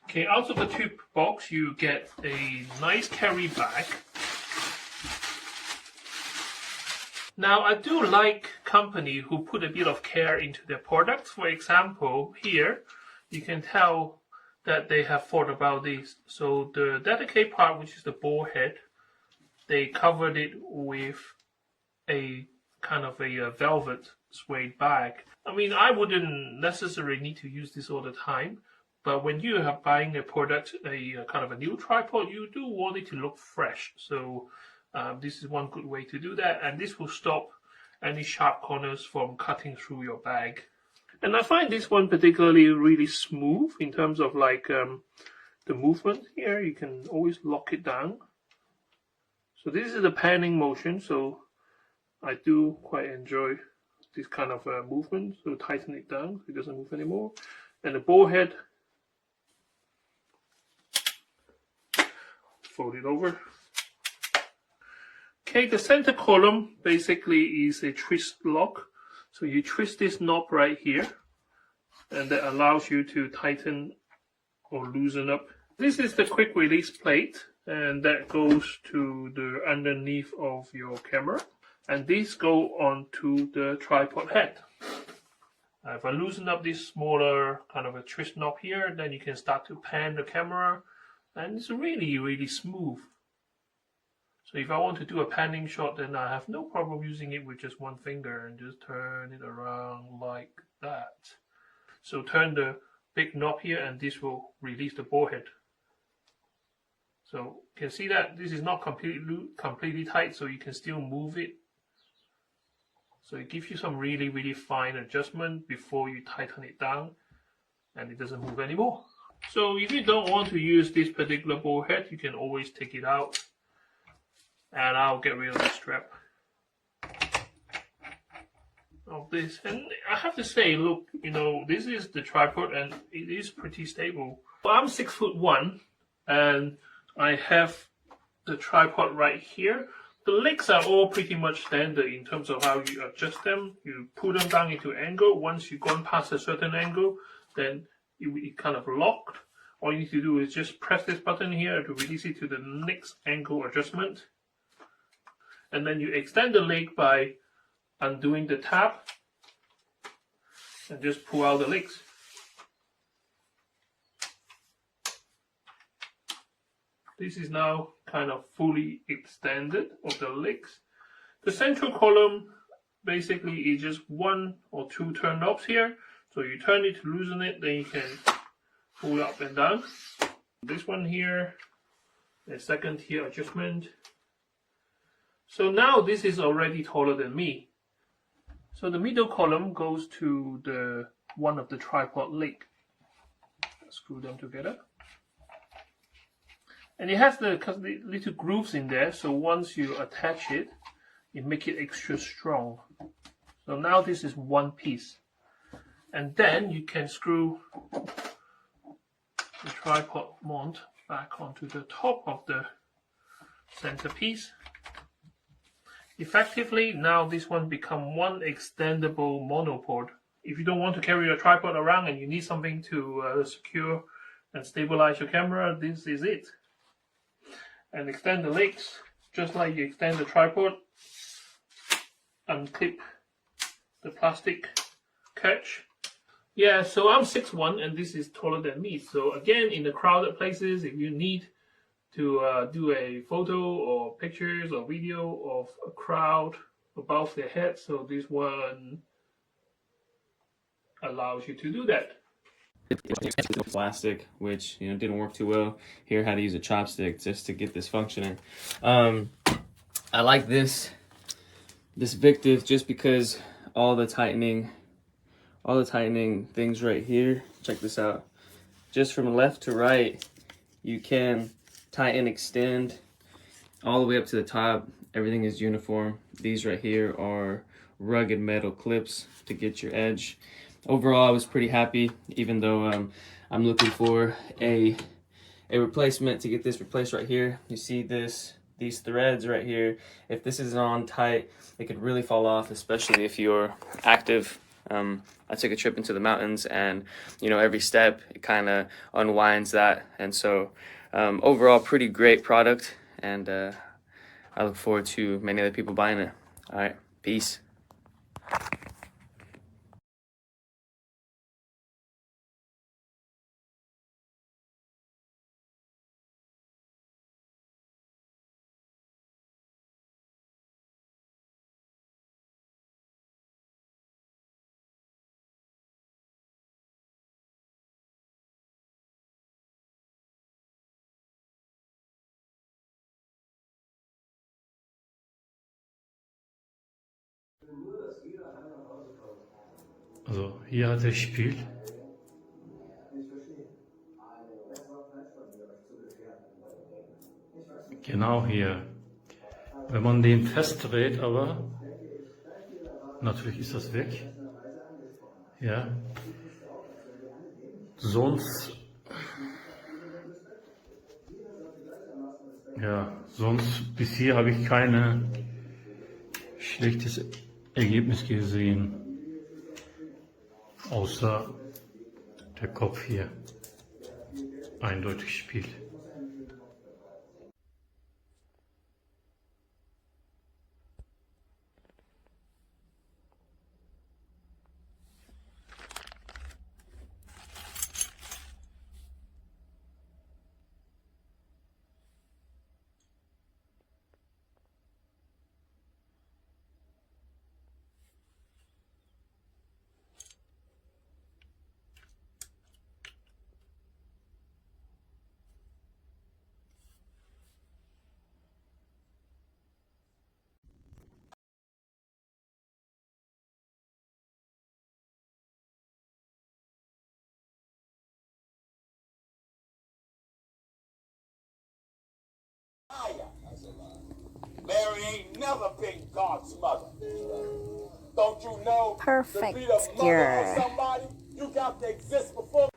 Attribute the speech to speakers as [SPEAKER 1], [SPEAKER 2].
[SPEAKER 1] Okay, out of the tube box, you get a nice carry bag. Now, I do like company who put a bit of care into their products. For example, here, you can tell that they have thought about this. So the dedicated part, which is the ball head, they covered it with a kind of a velvet suede bag. I mean, I wouldn't necessarily need to use this all the time, but when you are buying a product, a kind of a new tripod, you do want it to look fresh. So this is one good way to do that, and this will stop any sharp corners from cutting through your bag. And I find this one particularly really smooth in terms of like the movement here. You can always lock it down. So this is the panning motion, so I do quite enjoy this kind of movement. So tighten it down so it doesn't move anymore. And the ball head, fold it over. Okay, the center column basically is a twist lock. So you twist this knob right here, and that allows you to tighten or loosen up. This is the quick release plate, and that goes to the underneath of your camera. And these go onto the tripod head. If I loosen up this smaller kind of a twist knob here, then you can start to pan the camera, and it's really, really smooth. So if I want to do a panning shot, then I have no problem using it with just one finger and just turn it around like that. So turn the big knob here, and this will release the ball head. So you can see that this is not completely tight, so you can still move it. So it gives you some really, really fine adjustment before you tighten it down, and it doesn't move anymore. So if you don't want to use this particular ball head, you can always take it out, and I'll get rid of the strap of this. And I have to say, look, you know, this is the tripod, and it is pretty stable. Well, I'm 6'1", and I have the tripod right here. The legs are all pretty much standard in terms of how you adjust them. You pull them down into angle. Once you've gone past a certain angle, then it kind of locked. All you need to do is just press this button here to release it to the next angle adjustment. And then you extend the leg by undoing the tab and just pull out the legs. This is now kind of fully extended of the legs. The central column basically is just one or two turn knobs here. So you turn it to loosen it, then you can pull up and down. This one here, a second tier adjustment. So now this is already taller than me. So the middle column goes to the one of the tripod leg. Screw them together. And it has the little grooves in there, so once you attach it, you make it extra strong. So now this is one piece. And then you can screw the tripod mount back onto the top of the centerpiece. Effectively, now this one becomes one extendable monopod. If you don't want to carry your tripod around and you need something to secure and stabilize your camera, this is it. And extend the legs just like you extend the tripod. Unclip the plastic catch. Yeah, so I'm 6'1", and this is taller than me. So again, in the crowded places, if you need to do a photo or pictures or video of a crowd above their head, so this one allows you to do that.
[SPEAKER 2] Plastic, which didn't work too well. Here, had to use a chopstick just to get this functioning. I like this Victiv just because all the tightening things right here. Check this out. Just from left to right, you can tighten, extend all the way up to the top. Everything is uniform. These right here are rugged metal clips to get your edge. Overall, I was pretty happy, even though I'm looking for a replacement to get this replaced right here. You see these threads right here. If this is on tight, it could really fall off, especially if you're active I took a trip into the mountains, and you know, every step it kind of unwinds that. And so overall, pretty great product, and I look forward to many other people buying it. All right, peace.
[SPEAKER 3] Also hier hat er Spiel. Genau hier. Wenn man den festdreht, aber natürlich ist das weg. Ja. Sonst bis hier habe ich kein schlechtes Ergebnis gesehen. Außer der Kopf hier. Eindeutig Spiel.
[SPEAKER 4] Mary ain't never been God's mother. Don't you know?
[SPEAKER 5] Perfect
[SPEAKER 4] To be the mother of somebody, you got to exist before.